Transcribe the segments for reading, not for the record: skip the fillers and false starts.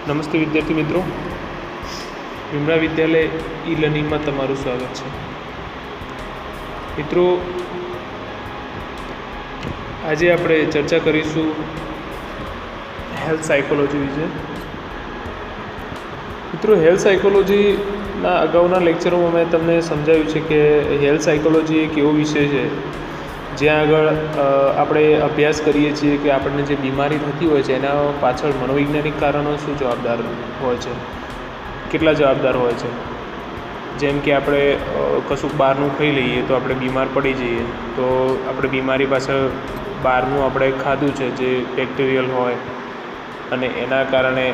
નમસ્તે વિદ્યાર્થી મિત્રો, વિમળા વિદ્યાલય ઈ લર્નિંગમાં તમારું સ્વાગત છે. મિત્રો, આજે આપણે ચર્ચા કરીશું હેલ્થ સાયકોલોજી વિશે. મિત્રો, હેલ્થ સાયકોલોજીના અગાઉના લેક્ચરોમાં મેં તમને સમજાવ્યું છે કે હેલ્થ સાયકોલોજી એક એવો વિષય છે જ્યાં આગળ આપણે અભ્યાસ કરીએ છીએ કે આપણને જે બીમારી થતી હોય છે એના પાછળ મનોવૈજ્ઞાનિક કારણો શું જવાબદાર હોય છે, કેટલા જવાબદાર હોય છે. જેમ કે આપણે કશુંક બહારનું ખાઈ લઈએ તો આપણે બીમાર પડી જઈએ, તો આપણે બીમારી પાછળ બહારનું આપણે ખાધું છે જે બેક્ટેરિયલ હોય અને એના કારણે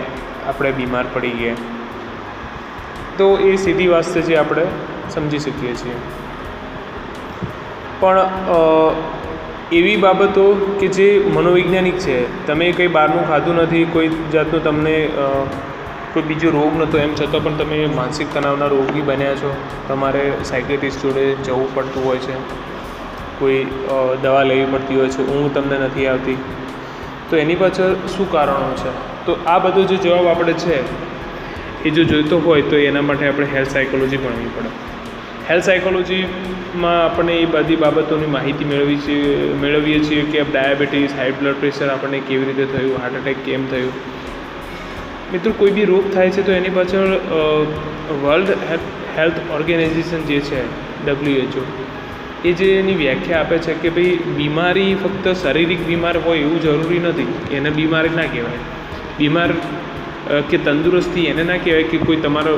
આપણે બીમાર પડી ગયા, તો એ સીધી વાત છે જે આપણે સમજી શકીએ છીએ. પણ એવી બાબતો કે જે મનોવૈજ્ઞાનિક છે, તમે કંઈ બહારનું ખાધું નથી, કોઈ જાતનું તમને કોઈ બીજો રોગ નહોતો, એમ છતાં પણ તમે માનસિક તણાવના રોગી બન્યા છો, તમારે સાયકેટ્રિસ્ટ જોડે જવું પડતું હોય છે, કોઈ દવા લેવી પડતી હોય છે, ઊંઘ તમને નથી આવતી, તો એની પાછળ શું કારણો છે? તો આ બધો જે જવાબ આપણે છે એ જો જોઈતો હોય તો એના માટે આપણે હેલ્થ સાયકોલોજી ભણવી પડે. હેલ્થ સાયકોલોજીમાં આપણે એ બધી બાબતોની માહિતી મેળવીએ છીએ કે ડાયાબિટીસ, હાઈ બ્લડ પ્રેશર આપણને કેવી રીતે થયું, હાર્ટ એટેક કેમ થયું. મિત્રો, કોઈ બી રોગ થાય છે તો એની પાછળ વર્લ્ડ હેલ્થ ઓર્ગેનાઇઝેશન જે છે WHO, એ જે એની વ્યાખ્યા આપે છે કે ભાઈ બીમારી ફક્ત શારીરિક બીમાર હોય એવું જરૂરી નથી, એને બીમારી ના કહેવાય. બીમાર કે તંદુરસ્તી એને ના કહેવાય કે કોઈ તમારા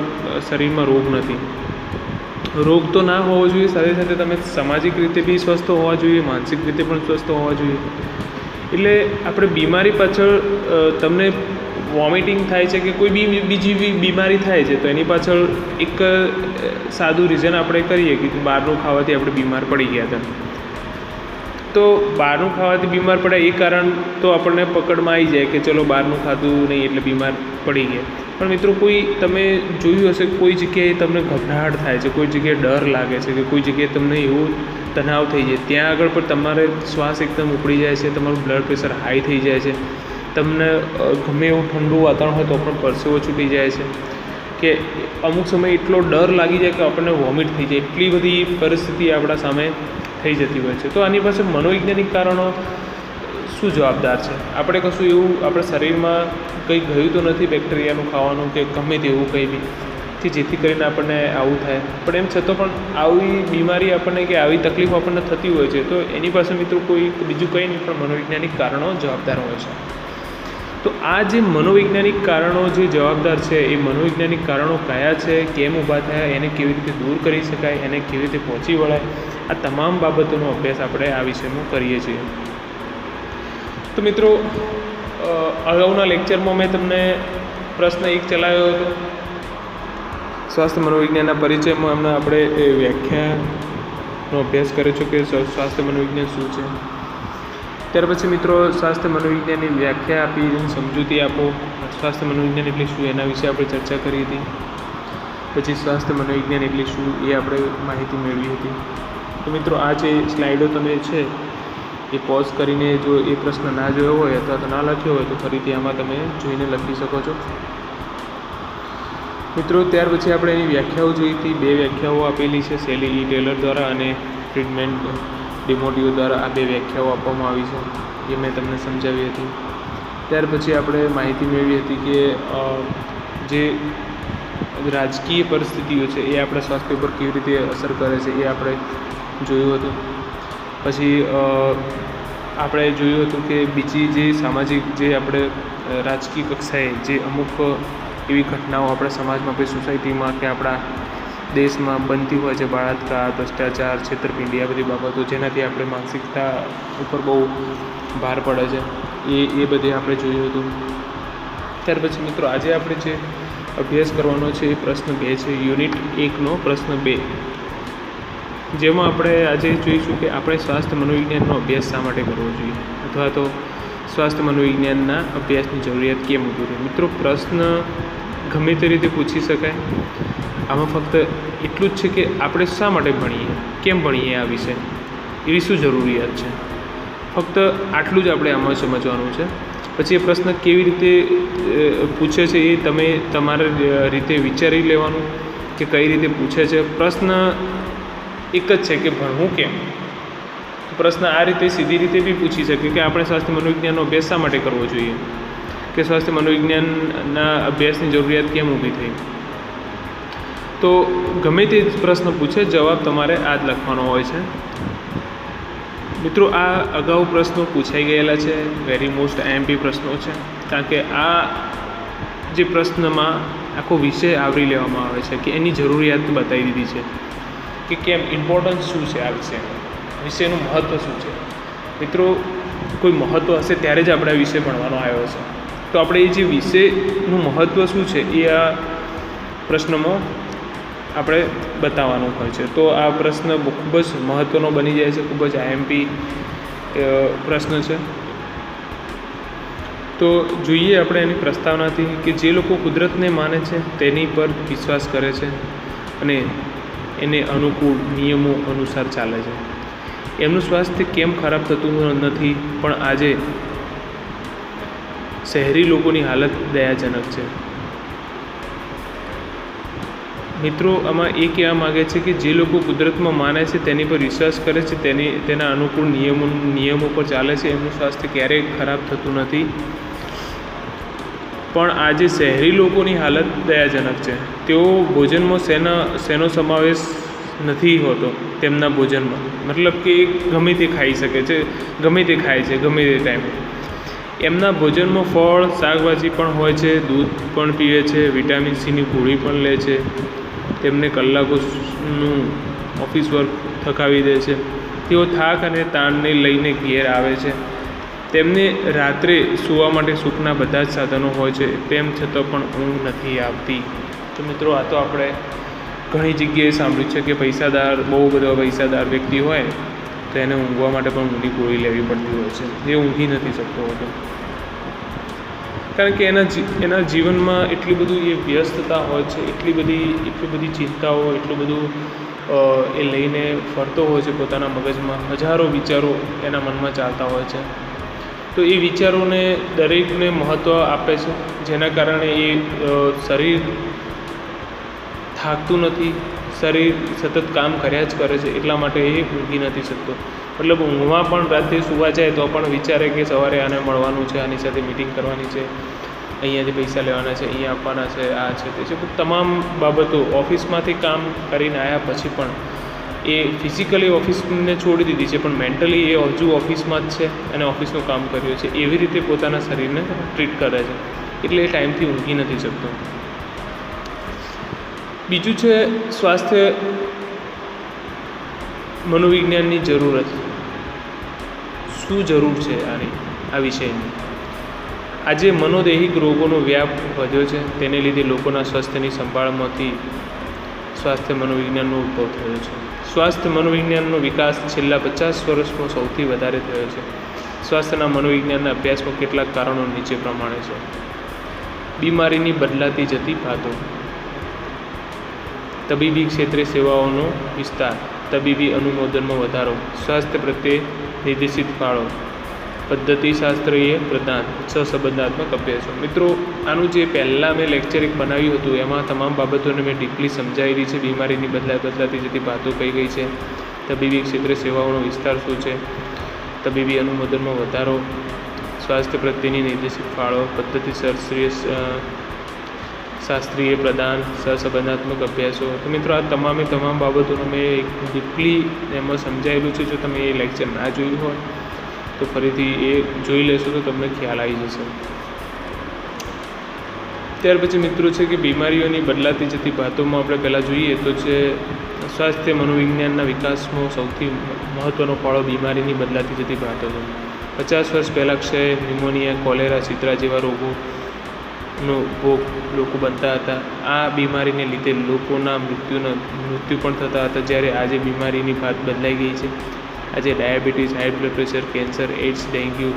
શરીરમાં રોગ નથી. રોગ તો ના હોવો જોઈએ, સાથે સાથે તમે સામાજિક રીતે બી સ્વસ્થ હોવા જોઈએ, માનસિક રીતે પણ સ્વસ્થ હોવા જોઈએ. એટલે આપણે બીમારી પાછળ તમને વોમિટિંગ થાય છે કે કોઈ બીજી બીમારી થાય છે તો એની પાછળ એક સાદું રીઝન આપણે કરીએ કે બહારનું ખાવાથી આપણે બીમાર પડી ગયા હતા. તો બહારનું ખાવાથી બીમાર પડ્યા એ કારણ તો આપણને પકડમાં આવી જાય કે ચલો બહારનું ખાધું નહીં એટલે બીમાર પડી ગયા. પણ મિત્રો, કોઈ તમે જોયું હશે કોઈ જગ્યાએ તમને ગભરાટ થાય છે, કોઈ જગ્યાએ ડર લાગે છે કે કોઈ જગ્યાએ તમને એવું તણાવ થઈ જાય, ત્યાં આગળ પણ તમારે શ્વાસ એકદમ ઉપડી જાય છે, તમારું બ્લડ પ્રેશર હાઈ થઈ જાય છે, તમને ગમે એવું ઠંડુ વાતાવરણ હોય તો પણ પરસેવો છૂટી જાય છે, કે અમુક સમય એટલો ડર લાગી જાય કે આપણને વોમિટ થઈ જાય, એટલી બધી પરિસ્થિતિ આપણા સામે થઈ જતી હોય છે. તો આની પાસે મનોવૈજ્ઞાનિક કારણો શું જવાબદાર છે? આપણે કશું એવું આપણા શરીરમાં કંઈ ગયું તો નથી બેક્ટેરિયાનું ખાવાનું કે ગમે તેવું કંઈ બી કે જેથી કરીને આપણને આવું થાય. પણ એમ છતાં પણ આવી બીમારી આપણને કે આવી તકલીફ આપણને થતી હોય છે, તો એની પાસે મિત્રો કોઈ બીજું કંઈ નહીં પણ મનોવૈજ્ઞાનિક કારણો જવાબદાર હોય છે. તો આ જે મનોવૈજ્ઞાનિક કારણો જે જવાબદાર છે, એ મનોવૈજ્ઞાનિક કારણો કયા છે, કેમ ઊભા થયા, એને કેવી રીતે દૂર કરી શકાય, એને કેવી રીતે પહોંચી વળાય, આ તમામ બાબતોનો અભ્યાસ આપણે આ વિષયમાં કરીએ છીએ. તો મિત્રો, અગાઉના લેક્ચરમાં મેં તમને પ્રશ્ન 1 ચલાવ્યો હતો. સ્વાસ્થ્ય મનોવિજ્ઞાનના પરિચયમાં હમણાં આપણે એ વ્યાખ્યાનો અભ્યાસ કર્યો છે કે સ્વાસ્થ્ય મનોવિજ્ઞાન શું છે. ત્યાર પછી મિત્રો, સ્વાસ્થ્ય મનોવિજ્ઞાનની વ્યાખ્યા આપી, સમજૂતી આપો, સ્વાસ્થ્ય મનોવિજ્ઞાન એટલે શું એના વિશે આપણે ચર્ચા કરી હતી. પછી સ્વાસ્થ્ય મનોવિજ્ઞાન એટલે શું એ આપણે માહિતી મેળવી હતી. તો મિત્રો, આ જે સ્લાઇડો તમે છે એ પોઝ કરીને જો એ પ્રશ્ન ના જોયો હોય અથવા તો ના લખ્યો હોય તો ફરીથી આમાં તમે જોઈને લખી શકો છો. મિત્રો, ત્યાર પછી આપણે એની વ્યાખ્યાઓ જોઈ હતી. 2 વ્યાખ્યાઓ આપેલી છે, સેલી ઈ ટેલર દ્વારા અને ફ્રીડમેન ડિમોટિયો દ્વારા. આ 2 વ્યાખ્યાઓ આપવામાં આવી છે, એ મેં તમને સમજાવી હતી. ત્યાર પછી આપણે માહિતી મેળવી હતી કે જે રાજકીય પરિસ્થિતિઓ છે એ આપણા સ્વાસ્થ્ય ઉપર કેવી રીતે અસર કરે છે એ આપણે જોયું હતું. પછી આપણે જોયું હતું કે બીજી જે સામાજિક જે આપણે રાજકીય કક્ષાએ જે અમુક એવી ઘટનાઓ આપણા સમાજમાં, આપણી સોસાયટીમાં કે આપણા દેશમાં બનતી હોય છે, બળાત્કાર, ભ્રષ્ટાચાર, છેતરપિંડી, આ બધી બાબતો જેનાથી આપણે માનસિકતા ઉપર બહુ ભાર પડે છે, એ બધે આપણે જોયું હતું. ત્યાર પછી મિત્રો, આજે આપણે જે અભ્યાસ કરવાનો છે એ પ્રશ્ન 2 છે, યુનિટ 1નો પ્રશ્ન 2, જેમાં આપણે આજે જોઈશું કે આપણે સ્વાસ્થ્ય મનોવિજ્ઞાનનો અભ્યાસ શા માટે કરવો જોઈએ અથવા તો સ્વાસ્થ્ય મનોવિજ્ઞાનના અભ્યાસની જરૂરિયાત કેમ ઊભી રહે. મિત્રો, પ્રશ્ન ગમે તે રીતે પૂછી શકાય. આમાં ફક્ત એટલું જ છે કે આપણે શા માટે ભણીએ, કેમ ભણીએ, આ વિશે એવી શું જરૂરિયાત છે, ફક્ત આટલું જ આપણે આમાં સમજવાનું છે. પછી એ પ્રશ્ન કેવી રીતે પૂછે છે એ તમે તમારા રીતે વિચારી લેવાનું કે કઈ રીતે પૂછે છે. પ્રશ્ન એક જ છે કે ભણવું કેમ. પ્રશ્ન આ રીતે સીધી રીતે બી પૂછી શકે કે આપણે સ્વાસ્થ્ય મનોવિજ્ઞાનનો અભ્યાસ શા માટે કરવો જોઈએ, કે સ્વાસ્થ્ય મનોવિજ્ઞાનના અભ્યાસની જરૂરિયાત કેમ ઊભી થઈ. તો ગમે તે પ્રશ્ન પૂછે જવાબ તમારે આ જ લખવાનો હોય છે. મિત્રો આ અગાઉ પ્રશ્નો પૂછાઈ ગયેલા છે, વેરી મોસ્ટ આઈએમપી પ્રશ્નો છે, કારણ કે આ જે પ્રશ્નમાં આખો વિષય આવરી લેવામાં આવે છે કે એની જરૂરિયાત બતાવી દીધી છે કે કેમ, ઇમ્પોર્ટન્સ શું છે આ વિષયનું મહત્ત્વ શું છે. મિત્રો કોઈ મહત્ત્વ હશે ત્યારે જ આપણે આ વિષય ભણવાનો આવ્યો છે. તો આપણે એ જે વિષયનું મહત્ત્વ શું છે એ આ પ્રશ્નમાં આપણે બતાવવાનું હોય છે. તો આ પ્રશ્ન ખૂબ જ મહત્ત્વનો બની જાય છે, ખૂબ જ આઈએમપી પ્રશ્ન છે. તો જોઈએ આપણે એની પ્રસ્તાવનાથી કે જે લોકો કુદરતને માને છે તેની પર વિશ્વાસ કરે છે અને એને અનુકૂળ નિયમો અનુસાર ચાલે છે, એમનું સ્વાસ્થ્ય કેમ ખરાબ થતું નથી, પણ આજે શહેરી લોકોની હાલત દયાજનક છે. મિત્રો આમાં એ કહેવા માગે છે કે જે લોકો કુદરતમાં માને છે તેની પર વિશ્વાસ કરે છે, તેના અનુકૂળ નિયમો પર ચાલે છે, એમનું સ્વાસ્થ્ય ક્યારેય ખરાબ થતું નથી. પણ આજે શહેરી લોકોની હાલત દયાજનક છે. તેઓ ભોજનમાં શેનો સમાવેશ નથી હોતો તેમના ભોજનમાં, મતલબ કે ગમે તે ખાઈ શકે છે, ગમે તે ખાય છે ગમે તે ટાઈમે. એમના ભોજનમાં ફળ શાકભાજી પણ હોય છે, દૂધ પણ પીવે છે, વિટામિન સીની ગોળી પણ લે છે, તેમને કલાકોનું ઓફિસ વર્ક થકાવી દે છે. તેઓ થાક અને તાણને લઈને ઘેર આવે છે. તેમને રાત્રે સૂવા માટે સુખના બધા જ સાધનો હોય છે, તેમ છતાં પણ ઊંઘ નથી આવતી. તો મિત્રો આ તો આપણે ઘણી જગ્યાએ સાંભળ્યું છે કે બહુ બધા પૈસાદાર વ્યક્તિ હોય તો એને ઊંઘવા માટે પણ ઊંઘની ગોળી લેવી પડતી હોય છે, એ ઊંઘી નથી શકતો હોતો. કારણ કે એના જીવનમાં એટલી બધું એ વ્યસ્તતા હોય છે, એટલી બધી ચિંતાઓ, એટલું બધું એ લઈને ફરતો હોય છે પોતાના મગજમાં. હજારો વિચારો એના મનમાં ચાલતા હોય છે. તો એ વિચારોને દરેકને મહત્ત્વ આપે છે, જેના કારણે એ શરીર થાકતું નથી, શરીર સતત કામ કર્યા જ કરે છે, એટલા માટે એ ઊંઘી નથી શકતો. મતલબ ઊંઘમાં પણ રાત્રે સૂવા જાય તો પણ વિચારે કે સવારે આને મળવાનું છે, આની સાથે મિટિંગ કરવાની છે, અહીંયાથી પૈસા લેવાના છે, અહીંયા આપવાના છે, આ છે તે છે, તમામ બાબતો ઓફિસમાંથી કામ કરીને આવ્યા પછી પણ એ ફિઝિકલી ઓફિસને છોડી દીધી છે, પણ મેન્ટલી એ હજુ ઓફિસમાં જ છે અને ઓફિસનું કામ કર્યું છે, એવી રીતે પોતાના શરીરને ટ્રીટ કરે છે, એટલે એ ટાઈમથી ઊંઘી નથી શકતો. બીજું છે સ્વાસ્થ્ય મનોવિજ્ઞાનની જરૂરત. શું જરૂર છે આ વિષયની? આજે મનોદૈહિક રોગોનો વ્યાપ વધ્યો છે, તેને લીધે લોકોના સ્વાસ્થ્યની સંભાળમાંથી સ્વાસ્થ્ય મનોવિજ્ઞાનનો ઉદ્ભવ થયો છે. સ્વાસ્થ્ય મનોવિજ્ઞાનનો વિકાસ છેલ્લા 50 વર્ષમાં સૌથી વધારે થયો છે. સ્વાસ્થ્યના મનોવિજ્ઞાનના અભ્યાસમાં કેટલાક કારણો નીચે પ્રમાણે છે. બીમારીની બદલાતી જતી ભાતો, તબીબી ક્ષેત્રે સેવાઓનો વિસ્તાર, તબીબી અનુમોદનમાં વધારો, સ્વાસ્થ્ય પ્રત્યે નિર્દેશિત ફાળો, પદ્ધતિશાસ્ત્રીય પ્રદાન, સહસંબંધાત્મક અભ્યાસો. મિત્રો આનું જે પહેલાં મેં લેક્ચર એક બનાવ્યું હતું એમાં તમામ બાબતોને મેં ડીપલી સમજાવેલી છે. બીમારીની બદલાતી જતી ભાતો કઈ કઈ છે, તબીબી ક્ષેત્રે સેવાઓનો વિસ્તાર શું છે, તબીબી અનુમોદનમાં વધારો, સ્વાસ્થ્ય પ્રત્યેની નિર્દેશિત ફાળો, શાસ્ત્રીય પ્રદાન, સહસંબંધાત્મક અભ્યાસો. તો મિત્રો આ તમામ બાબતોનું મેં એક ડીપલી એમાં સમજાવેલું છે. જો તમે એ લેક્ચર ના જોયું હોય તો ફરીથી એ જોઈ લેશો તો તમને ખ્યાલ આવી જશે. ત્યાર પછી મિત્રો છે કે બીમારીઓની બદલાતી જતી ભાતોમાં આપણે પહેલાં જોઈએ તો છે સ્વાસ્થ્ય મનોવિજ્ઞાનના વિકાસમાં સૌથી મહત્ત્વનો ફાળો બીમારીની બદલાતી જતી ભાતો છે. 50 વર્ષ પહેલાં ક્ષય, ન્યુમોનિયા, કોલેરા, શીતળા જેવા રોગોનો ભોગ લોકો બનતા હતા. આ બીમારીને લીધે લોકોના મૃત્યુ પણ થતા હતા, જ્યારે આજે બીમારીની ભાત બદલાઈ ગઈ છે. આજે diabetes, high blood pressure, cancer, AIDS, dengue,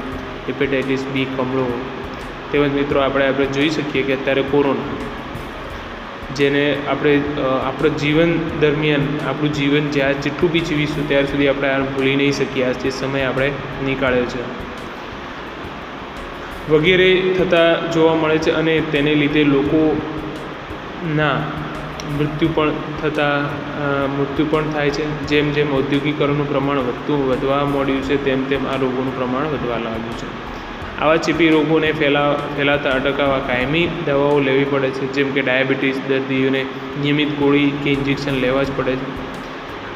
hepatitis B, કમળો, તેમજ મિત્રો આપણે જોઈ શકીએ કે અત્યારે કોરોના, જેને આપણા જીવન દરમિયાન આપણું જીવન જ્યાં જેટલું બી જીવીશું ત્યાર સુધી આપણે આ ભૂલી નહીં શકીએ. આ જે સમય આપણે નીકાળ્યો છે. વગેરે થતા જોવા મળે છે અને તેને લીધે લોકોના મૃત્યુ પણ થાય છે. જેમ જેમ ઔદ્યોગિકરણનું પ્રમાણ વધવા માંડ્યું છે તેમ તેમ આ રોગોનું પ્રમાણ વધવા લાગ્યું છે. આવા ચેપી રોગોને ફેલાતા અટકાવવા કાયમી દવાઓ લેવી પડે છે. જેમ કે ડાયાબિટીસ દર્દીઓને નિયમિત ગોળી કે ઇન્જેક્શન લેવા જ પડે છે.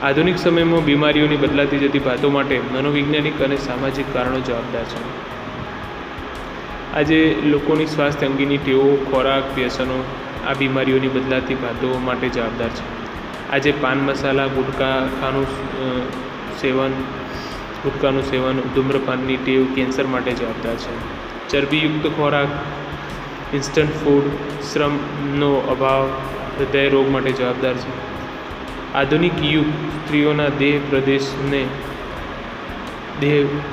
આધુનિક સમયમાં બીમારીઓની બદલાતી જતી ભાતો માટે મનોવૈજ્ઞાનિક અને સામાજિક કારણો જવાબદાર છે. આજે લોકોની સ્વાસ્થ્ય અંગેની ટેવો, ખોરાક, વ્યસનો આ બીમારીઓની બદલાતી ભાતો માટે જવાબદાર છે. આજે પાન મસાલા, ગુટકાનું સેવન, ધૂમ્રપાનની ટેવ કેન્સર માટે જવાબદાર છે. ચરબીયુક્ત ખોરાક, ઇન્સ્ટન્ટ ફૂડ, શ્રમનો અભાવ હૃદય રોગ માટે જવાબદાર છે. આધુનિક યુગ સ્ત્રીઓના દેહ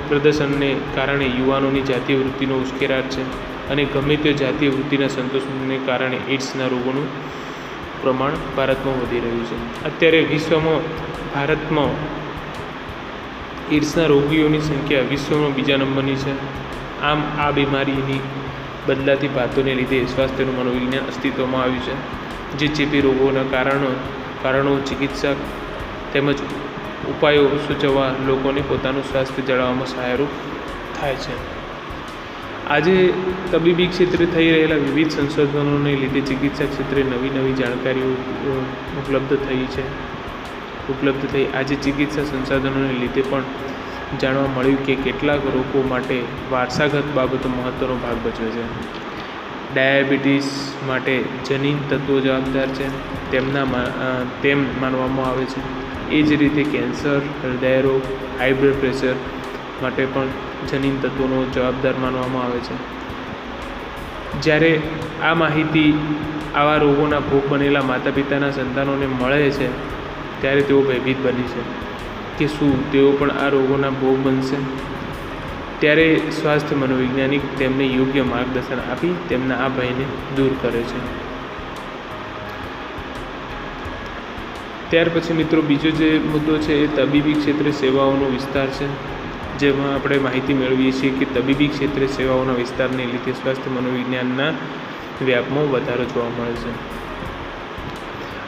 પ્રદર્શનને કારણે યુવાનોની જાતીય વૃત્તિનો ઉશ્કેરાટ છે અને ગમે તે જાતીય વૃત્તિના સંતોષને કારણે એઇડ્સના રોગોનું પ્રમાણ ભારતમાં વધી રહ્યું છે. અત્યારે ભારતમાં એઇડ્સના રોગીઓની સંખ્યા વિશ્વમાં બીજા નંબરની છે. આમ આ બીમારીની બદલાતી ભાતોને લીધે સ્વાસ્થ્યનું મનોવિજ્ઞાન અસ્તિત્વમાં આવ્યું છે, જે ચેપી રોગોના કારણો, ચિકિત્સા તેમજ ઉપાયો સૂચવવા લોકોને પોતાનું સ્વાસ્થ્ય જાળવવામાં સહાયરૂપ થાય છે. આજે તબીબી ક્ષેત્રે થઈ રહેલા વિવિધ સંશોધનોને લીધે ચિકિત્સા ક્ષેત્રે નવી જાણકારીઓ ઉપલબ્ધ થઈ. આજે ચિકિત્સા સંસાધનોને લીધે પણ જાણવા મળ્યું કે કેટલાક રોગો માટે વારસાગત બાબતો મહત્ત્વનો ભાગ ભજવે છે. ડાયાબિટીસ માટે જનીન તત્વો જવાબદાર છે તેમ માનવામાં આવે છે. એ જ રીતે કેન્સર, હૃદયરોગ, હાઈ બ્લડ પ્રેશર માટે પણ જનીન તત્વોનો જવાબદાર માનવામાં આવે છે. જ્યારે આ માહિતી આવા રોગોના ભોગ બનેલા માતા પિતાના સંતાનોને મળે છે ત્યારે તેઓ ભયભીત બની છે કે શું તેઓ પણ આ રોગોના ભોગ બનશે. ત્યારે સ્વાસ્થ્ય મનોવૈજ્ઞાનિક તેમને યોગ્ય માર્ગદર્શન આપી તેમના આ ભયને દૂર કરે છે. ત્યાર પછી મિત્રો બીજો જે મુદ્દો છે એ તબીબી ક્ષેત્રે સેવાઓનો વિસ્તાર છે, જેમાં આપણે માહિતી મેળવીએ છીએ કે તબીબી ક્ષેત્રે સેવાઓના વિસ્તારને લીધે સ્વાસ્થ્ય મનોવિજ્ઞાનના વ્યાપમાં વધારો જોવા મળે છે.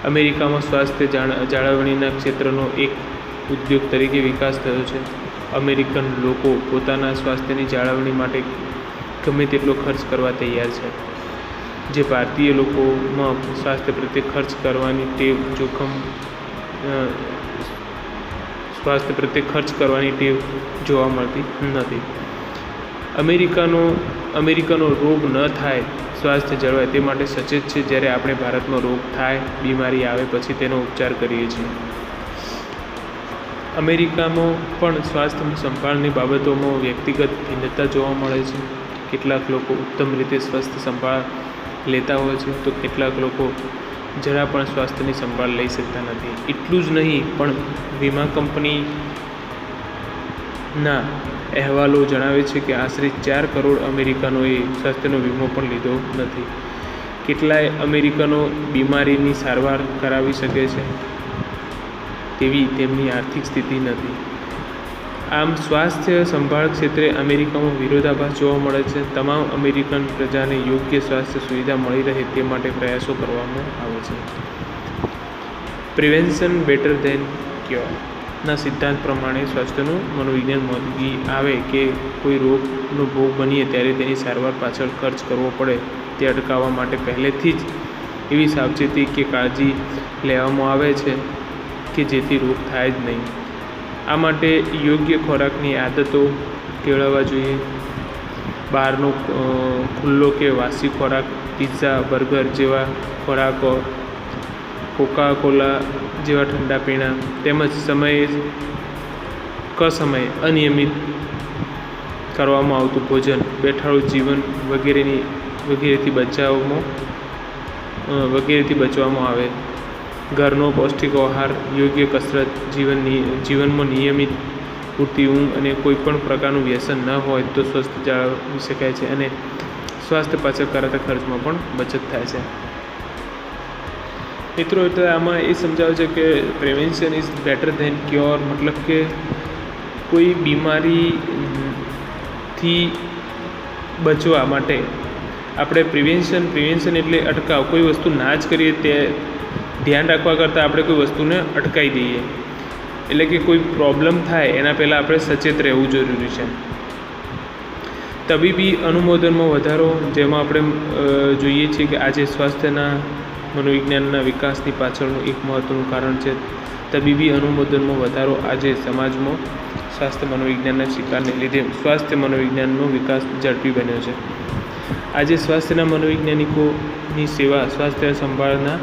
અમેરિકામાં સ્વાસ્થ્ય જાળવણીના ક્ષેત્રનો એક ઉદ્યોગ તરીકે વિકાસ થયો છે. અમેરિકન લોકો પોતાના સ્વાસ્થ્યની જાળવણી માટે ગમે તેટલો ખર્ચ કરવા તૈયાર છે. જે ભારતીય લોકોમાં સ્વાસ્થ્ય પ્રત્યે ખર્ચ કરવાની ટેવ જોવા મળતી નથી. અમેરિકનો રોગ ન થાય, સ્વાસ્થ્ય જળવાય તે માટે સચેત છે, જ્યારે આપણે ભારતમાં રોગ થાય, બીમારી આવે પછી તેનો ઉપચાર કરીએ છીએ. અમેરિકામાં પણ સ્વાસ્થ્ય સંભાળની બાબતોમાં વ્યક્તિગત ભિન્નતા જોવા મળે છે. કેટલાક લોકો ઉત્તમ રીતે સ્વાસ્થ્ય સંભાળ લેતા હોય છે તો કેટલાક લોકો જરા પણ સ્વાસ્થ્યની સંભાળ લઈ શકતા નથી. એટલું જ નહીં પણ વીમા કંપનીના અહેવાલો જણાવે છે કે આશરે 4 કરોડ અમેરિકનોએ સ્વાસ્થ્યનો વીમો પણ લીધો નથી. કેટલાય અમેરિકનો બીમારીની સારવાર કરાવી શકે છે તેવી તેમની આર્થિક સ્થિતિ નથી. આમ સ્વાસ્થ્ય સંભાળ ક્ષેત્રે અમેરિકામાં વિરોધાભાસ જોવા મળે છે. તમામ અમેરિકન પ્રજાને યોગ્ય સ્વાસ્થ્ય સુવિધા મળી રહે તે માટે પ્રયાસો કરવામાં આવે છે. પ્રિવેન્શન બેટર ધેન ક્યોરના સિદ્ધાંત પ્રમાણે સ્વાસ્થ્યનું મનોવિજ્ઞાન માંગી આવે કે કોઈ રોગનો ભોગ બનીએ ત્યારે તેની સારવાર પાછળ ખર્ચ કરવો પડે તે અટકાવવા માટે પહેલેથી જ એવી સાવચેતી કે કાળજી લેવામાં આવે છે કે જેથી રોગ થાય જ નહીં. આ માટે યોગ્ય ખોરાકની આદતો કેળવવા જોઈએ. બહારનો ખુલ્લો કે વાસી ખોરાક, પિઝા, બર્ગર જેવા ખોરાકો, કોકા કોલા જેવા ઠંડા પીણા તેમજ સમયે અનિયમિત કરવામાં આવતું ભોજન, બેઠાડું જીવન વગેરેથી બચવામાં આવે. ઘરનો પૌષ્ટિક આહાર, યોગ્ય કસરત, જીવનમાં નિયમિત પૂરતી ઊંઘ અને કોઈપણ પ્રકારનું વ્યસન ન હોય તો સ્વસ્થ જાળવી શકાય છે અને સ્વાસ્થ્ય પાછળ કરાતા ખર્ચમાં પણ બચત થાય છે. મિત્રો એટલે આમાં એ સમજાવે છે કે prevention is better than cure, મતલબ કે કોઈ બીમારીથી બચવા માટે આપણે પ્રિવેન્શન એટલે અટકાવ, કોઈ વસ્તુ ના જ કરીએ તે ધ્યાન રાખવા કરતાં આપણે કોઈ વસ્તુને અટકાવી દઈએ, એટલે કે કોઈ પ્રોબ્લેમ થાય એના પહેલાં આપણે સચેત રહેવું જરૂરી છે. તબીબી અનુમોદનમાં વધારો, જેમાં આપણે જોઈએ છીએ કે આજે સ્વાસ્થ્યના મનોવિજ્ઞાનના વિકાસની પાછળનું એક મહત્ત્વનું કારણ છે તબીબી અનુમોદનમાં વધારો. આજે સમાજમાં સ્વાસ્થ્ય મનોવિજ્ઞાનના સ્વીકારને લીધે સ્વાસ્થ્ય મનોવિજ્ઞાનનો વિકાસ ઝડપી બન્યો છે. આજે સ્વાસ્થ્યના મનોવૈજ્ઞાનિકોની સેવા સ્વાસ્થ્ય સંભાળના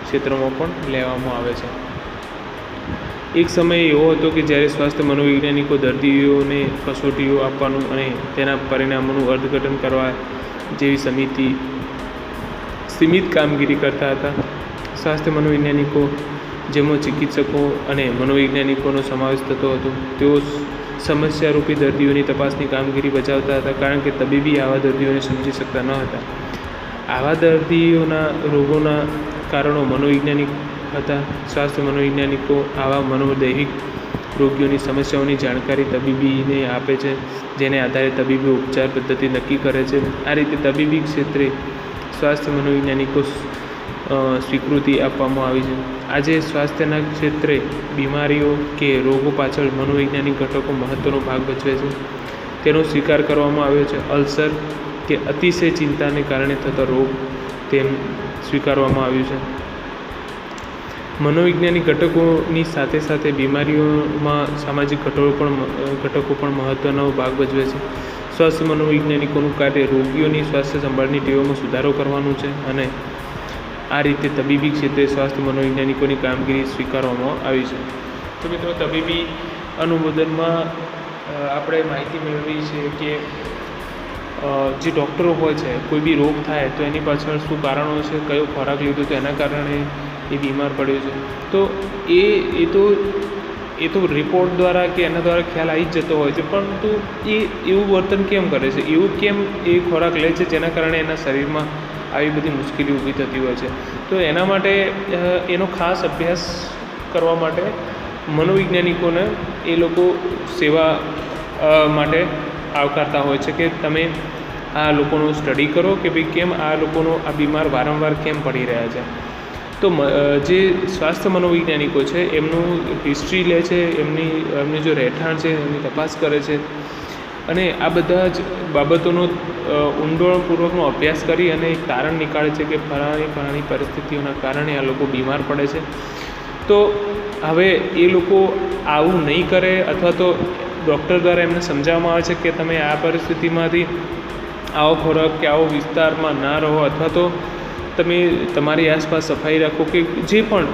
ક્ષેત્રમાં પણ લેવામાં આવે છે. એક સમય એવો હતો કે જ્યારે સ્વાસ્થ્ય મનોવૈજ્ઞાનિકો દર્દીઓને કસોટીઓ આપવાનું અને તેના પરિણામોનું અર્થઘટન કરવા જેવી સીમિત કામગીરી કરતા હતા. સ્વાસ્થ્ય મનોવૈજ્ઞાનિકો, જેમાં ચિકિત્સકો અને મનોવૈજ્ઞાનિકોનો સમાવેશ થતો હતો, તેઓ સમસ્યારૂપી દર્દીઓની તપાસની કામગીરી બજાવતા હતા, કારણ કે તબીબી આવા દર્દીઓને સમજી શકતા ન હતા. આવા દર્દીઓના રોગોના કારણો મનોવૈજ્ઞાનિક હતા. સ્વાસ્થ્ય મનોવૈજ્ઞાનિકો આવા મનોદૈહિક રોગીઓની સમસ્યાઓની જાણકારી તબીબીને આપે છે, જેને આધારે તબીબી ઉપચાર પદ્ધતિ નક્કી કરે છે. આ રીતે તબીબી ક્ષેત્રે સ્વાસ્થ્ય મનોવૈજ્ઞાનિકો સ્વીકૃતિ આપવામાં આવી છે. આજે સ્વાસ્થ્યના ક્ષેત્રે બીમારીઓ કે રોગો પાછળ મનોવૈજ્ઞાનિક ઘટકો મહત્ત્વનો ભાગ ભજવે છે, તેનો સ્વીકાર કરવામાં આવ્યો છે. અલ્સર કે અતિશય ચિંતાને કારણે થતો રોગ તેમ સ્વીકારવામાં આવ્યું છે. મનોવૈજ્ઞાનિક ઘટકોની સાથે સાથે બીમારીઓમાં સામાજિક ઘટકો પણ મહત્ત્વનો ભાગ ભજવે છે. સ્વાસ્થ્ય મનોવૈજ્ઞાનિકોનું કાર્ય રોગીઓની સ્વાસ્થ્ય સંભાળની ટેવોમાં સુધારો કરવાનું છે, અને આ રીતે તબીબી ક્ષેત્રે સ્વાસ્થ્ય મનોવૈજ્ઞાનિકોની કામગીરી સ્વીકારવામાં આવી છે. તો મિત્રો, તબીબી અનુમોદનમાં આપણે માહિતી મેળવી છે કે જે ડૉક્ટરો હોય છે, કોઈ બી રોગ થાય તો એની પાછળ શું કારણો છે, કયો ખોરાક લીધો તો એના કારણે એ બીમાર પડ્યો છે, તો એ તો રિપોર્ટ દ્વારા કે એના દ્વારા ખ્યાલ આવી જ જતો હોય છે, પરંતુ એ એવું વર્તન કેમ કરે છે, એવું કેમ એ ખોરાક લે છે જેના કારણે એના શરીરમાં આવી બધી મુશ્કેલી ઊભી થતી હોય છે. તો એના માટે એનો ખાસ અભ્યાસ કરવા માટે મનોવૈજ્ઞાનિકોને એ લોકો સેવા માટે આવકારતા હોય છે કે તમે આ લોકોનો સ્ટડી કરો કે ભાઈ કેમ આ લોકોનો આ બીમાર વારંવાર કેમ પડી રહ્યા છે. તો જે સ્વાસ્થ્ય મનોવૈજ્ઞાનિકો છે એમનું હિસ્ટ્રી લે છે, એમની જો રહેઠાણ છે એમની તપાસ કરે છે, અને આ બધા જ બાબતોનો ઊંડાણપૂર્વકનો અભ્યાસ કરી અને એક તારણ નીકાળે છે કે ફલાણી પરિસ્થિતિઓના કારણે આ લોકો બીમાર પડે છે. તો હવે એ લોકો આવું નહીં કરે, અથવા તો ડૉક્ટર દ્વારા એમને સમજાવવામાં આવે છે કે તમે આ પરિસ્થિતિમાંથી આવો ખોરાક કે આવો વિસ્તારમાં ના રહો, અથવા તો તમે તમારી આસપાસ સફાઈ રાખો, કે જે પણ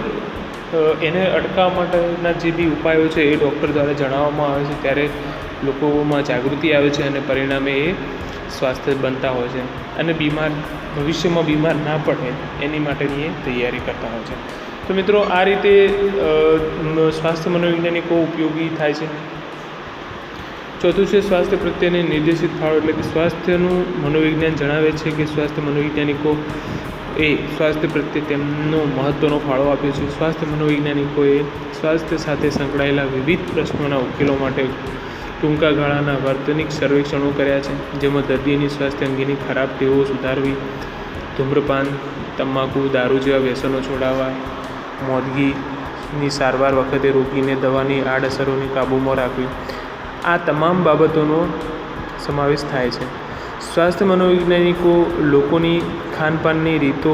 એને અટકાવવા માટેના જે બી ઉપાયો છે એ ડૉક્ટર દ્વારા જણાવવામાં આવે છે. ત્યારે લોકોમાં જાગૃતિ આવે છે અને પરિણામે એ સ્વાસ્થ્ય બનતા હોય છે, અને ભવિષ્યમાં બીમાર ના પડે એની માટેની એ તૈયારી કરતા હોય છે. તો મિત્રો, આ રીતે સ્વાસ્થ્ય મનોવૈજ્ઞાનિકો ઉપયોગી થાય છે. ચોથું છે સ્વાસ્થ્ય પ્રત્યેને નિર્દેશિત ફાળો, એટલે કે સ્વાસ્થ્યનું મનોવિજ્ઞાન જણાવે છે કે સ્વાસ્થ્ય મનોવૈજ્ઞાનિકો એ સ્વાસ્થ્ય પ્રત્યે તેમનો મહત્ત્વનો ફાળો આપ્યો છે. સ્વાસ્થ્ય મનોવૈજ્ઞાનિકોએ સ્વાસ્થ્ય સાથે સંકળાયેલા વિવિધ પ્રશ્નોના ઉકેલો માટે ટૂંકા ગાળાના વર્તનિક સર્વેક્ષણો કર્યા છે, જેમાં દર્દીની સ્વાસ્થ્ય અંગેની ખરાબ ટેવો સુધારવી, ધૂમ્રપાન, તમાકુ, દારૂ જેવા વ્યસનો છોડાવવા, મોદગીની સારવાર વખતે રોગીને દવાની આડઅસરોને કાબૂમાં રાખવી, આ તમામ બાબતોનો સમાવેશ થાય છે. સ્વાસ્થ્ય મનોવૈજ્ઞાનિકો લોકોની ખાનપાનની રીતો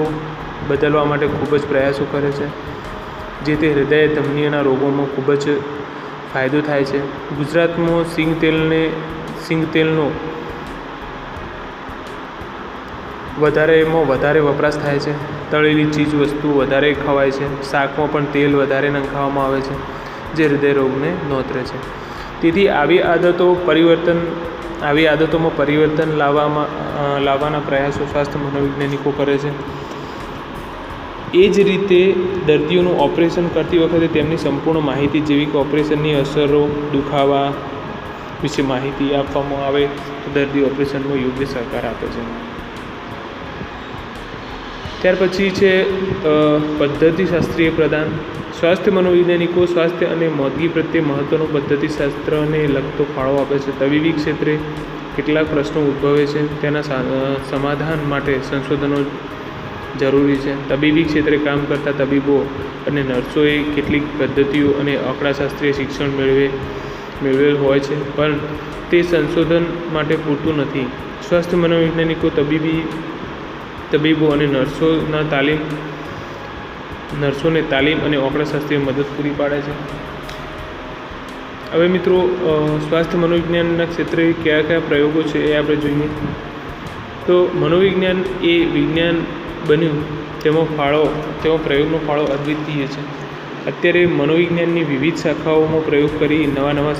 બદલવા માટે ખૂબ જ પ્રયાસો કરે છે, જેથી હૃદય ધમનીના રોગોમાં ખૂબ જ ફાયદો થાય છે. ગુજરાતમાં સિંગ તેલનો વધારે વપરાશ થાય છે. તળેલી ચીજ વસ્તુ વધારે ખવાય છે. શાકમાં પણ તેલ વધારે નંખાવવામાં આવે છે, જે હૃદય રોગને નોતરે છે. તેથી આવી આદતોમાં પરિવર્તન લાવવાના પ્રયાસો સ્વાસ્થ્ય મનોવૈજ્ઞાનિકો કરે છે. એ જ રીતે દર્દીઓનું ઓપરેશન કરતી વખતે તેમની સંપૂર્ણ માહિતી, જેવી કે ઓપરેશનની અસરો, દુખાવા વિશે માહિતી આપવામાં આવે તો દર્દી ઓપરેશનમાં યોગ્ય સહકાર આપે છે. ત્યાર પછી છે પદ્ધતિશાસ્ત્રીય પ્રદાન. સ્વાસ્થ્ય મનોવૈજ્ઞાનિકો સ્વાસ્થ્ય અને મોદગી પ્રત્યે મહત્ત્વનો પદ્ધતિશાસ્ત્રને લગતો ફાળો આપે છે. તબીબી ક્ષેત્રે કેટલાક પ્રશ્નો ઉદ્ભવે છે તેના સમાધાન માટે સંશોધનો જરૂરી છે. તબીબી ક્ષેત્રે કામ કરતા તબીબો અને નર્સોએ કેટલીક પદ્ધતિઓ અને આંકડાશાસ્ત્રીય શિક્ષણ મેળવેલ હોય છે, પણ તે સંશોધન માટે પૂરતું નથી. સ્વાસ્થ્ય મનોવૈજ્ઞાનિકો તબીબો અને નર્સોને તાલીમ અને આંકડાશાસ્ત્રીય મદદ પૂરી પાડે છે. હવે મિત્રો, સ્વાસ્થ્ય મનોવિજ્ઞાનના ક્ષેત્રે કયા કયા પ્રયોગો છે એ આપણે જોઈએ. તો મનોવિજ્ઞાન એ વિજ્ઞાન બન્યું તેમાં પ્રયોગનો ફાળો અદ્વિતીય છે. અત્યારે મનોવિજ્ઞાનની વિવિધ શાખાઓમાં પ્રયોગ કરી નવા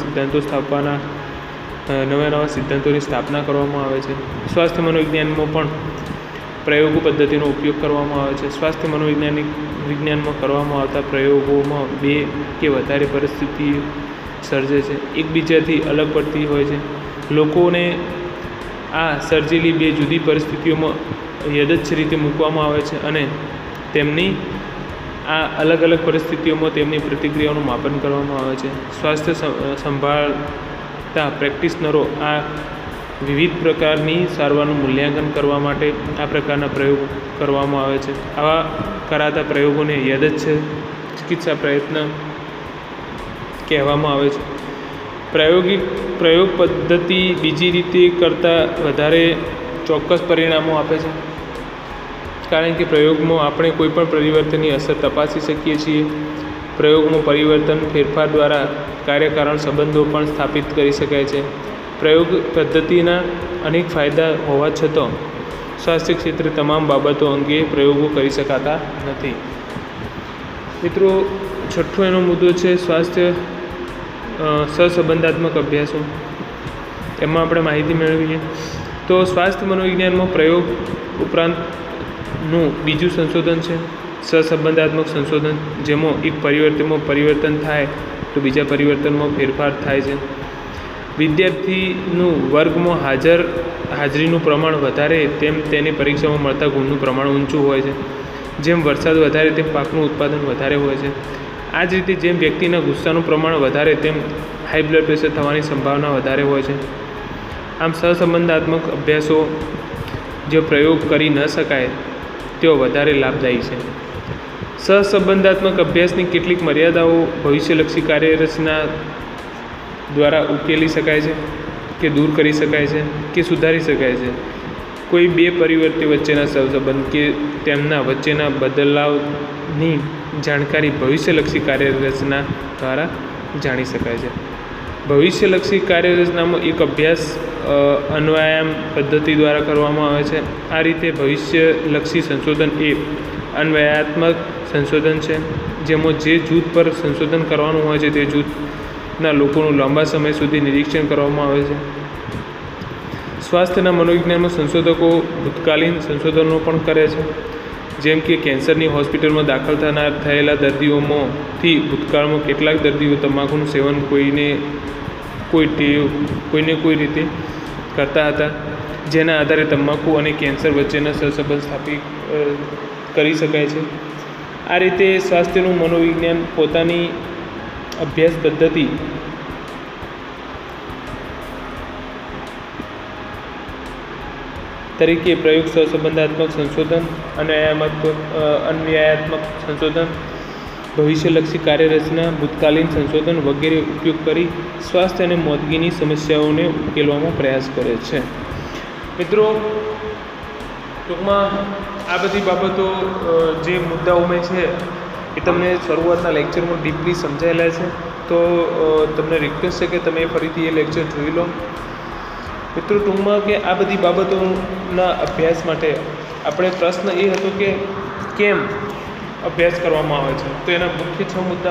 સિદ્ધાંતોની સ્થાપના કરવામાં આવે છે. સ્વાસ્થ્ય મનોવિજ્ઞાનમાં પણ પ્રયોગો પદ્ધતિનો ઉપયોગ કરવામાં આવે છે. સ્વાસ્થ્ય વિજ્ઞાનમાં કરવામાં આવતા પ્રયોગોમાં 2 કે વધારે પરિસ્થિતિ સર્જે છે, એકબીજાથી અલગ પડતી હોય છે. લોકોને આ સર્જેલી 2 જુદી પરિસ્થિતિઓમાં યથેચ્છ રીતે મૂકવામાં આવે છે અને તેમની આ અલગ અલગ પરિસ્થિતિઓમાં તેમની પ્રતિક્રિયાઓનું માપન કરવામાં આવે છે. સ્વાસ્થ્ય સંભાળતા પ્રેક્ટિશનરો આ વિવિધ પ્રકારની સારવારનું મૂલ્યાંકન કરવા માટે આ પ્રકારના પ્રયોગ કરવામાં આવે છે. આવા કરાતા પ્રયોગોને યથેચ્છ ચિકિત્સા પ્રયત્ન કહેવામાં આવે છે. પ્રયોગ પદ્ધતિ બીજી રીતે કરતાં વધારે ચોક્કસ પરિણામો આપે છે, કારણ કે પ્રયોગમાં આપણે કોઈપણ પરિવર્તનની અસર તપાસી શકીએ છીએ. પ્રયોગમાં ફેરફાર દ્વારા કાર્યકારણ સંબંધો પણ સ્થાપિત કરી શકાય છે. પ્રયોગ પદ્ધતિના અનેક ફાયદા હોવા છતાં સ્વાસ્થ્ય ક્ષેત્રે તમામ બાબતો અંગે પ્રયોગો કરી શકાતા નથી. મિત્રો, છઠ્ઠો એનો મુદ્દો છે સ્વાસ્થ્ય સહસંબંધાત્મક અભ્યાસો. એમાં આપણે માહિતી મેળવીએ તો સ્વાસ્થ્ય મનોવિજ્ઞાનમાં પ્રયોગ ઉપરાંતનું બીજું સંશોધન છે સહસંબંધાત્મક સંશોધન, જેમાં એક પરિવર્તનમાં પરિવર્તન થાય તો બીજા પરિવર્તનમાં ફેરફાર થાય છે. વિદ્યાર્થીનું વર્ગમાં હાજરીનું પ્રમાણ વધારે તેમ તેની પરીક્ષામાં મળતા ગુણનું પ્રમાણ ઊંચું હોય છે. જેમ વરસાદ વધારે તેમ પાકનું ઉત્પાદન વધારે હોય છે. આ જ રીતે જેમ વ્યક્તિના ગુસ્સાનું પ્રમાણ વધારે તેમ હાઈ બ્લડ પ્રેશર થવાની સંભાવના વધારે હોય છે. આમ સહસંબંધાત્મક અભ્યાસો જે પ્રયોગ કરી ન શકાય તેઓ વધારે લાભદાયી છે. સહસંબંધાત્મક અભ્યાસની કેટલીક મર્યાદાઓ ભવિષ્યલક્ષી કાર્યરચના દ્વારા ઉકેલી શકાય છે કે દૂર કરી શકાય છે કે સુધારી શકાય છે. કોઈ 2 પરિવર્તી વચ્ચેના સહસંબંધ કે તેમના વચ્ચેના બદલાવની જાણકારી ભવિષ્યલક્ષી કાર્યરચના દ્વારા જાણી શકાય છે. ભવિષ્યલક્ષી કાર્યરચનામાં એક અભ્યાસ અન્વયામ પદ્ધતિ દ્વારા કરવામાં આવે છે. આ રીતે ભવિષ્યલક્ષી સંશોધન એ અન્વયાત્મક સંશોધન છે, જેમાં જે જૂથ પર સંશોધન કરવાનું હોય છે તે જૂથના લોકોનું લાંબા સમય સુધી નિરીક્ષણ કરવામાં આવે છે. સ્વાસ્થ્યના મનોવિજ્ઞાનમાં સંશોધકો ભૂતકાલીન સંશોધનો પણ કરે છે, જેમ કે કેન્સરની હોસ્પિટલમાં દાખલ થયેલા દર્દીઓમાંથી ભૂતકાળમાં કેટલાક દર્દીઓ તમાકુનું સેવન કોઈને કોઈ રીતે કરતા હતા, જેના આધારે તમાકુ અને કેન્સર વચ્ચેના સહસંબંધ સ્થાપિત કરી શકાય છે. આ રીતે સ્વાસ્થ્યનું મનોવિજ્ઞાન પોતાની અભ્યાસ પદ્ધતિ તરીકે પ્રયોગ સહસંબંધાત્મક સંશોધન, અન્વયાત્મક સંશોધન, ભવિષ્યલક્ષી કાર્યરચના, ભૂતકાલીન સંશોધન વગેરે ઉપયોગ કરી સ્વાસ્થ્ય અને મોદગીની સમસ્યાઓને ઉકેલવામાં પ્રયાસ કરે છે. મિત્રો, ટૂંકમાં આ બધી બાબતો જે મુદ્દાઓ મેં છે એ તમને શરૂઆતના લેક્ચરમાં ડીપલી સમજાયેલા છે, તો તમને રિક્વેસ્ટ છે કે તમે ફરીથી એ લેક્ચર જોઈ લો. મિત્રો, ટૂંકમાં કે આ બધી બાબતોના અભ્યાસ માટે આપણે પ્રશ્ન એ હતો કે કેમ અભ્યાસ કરવામાં આવે છે, તો એના મુખ્ય 6 મુદ્દા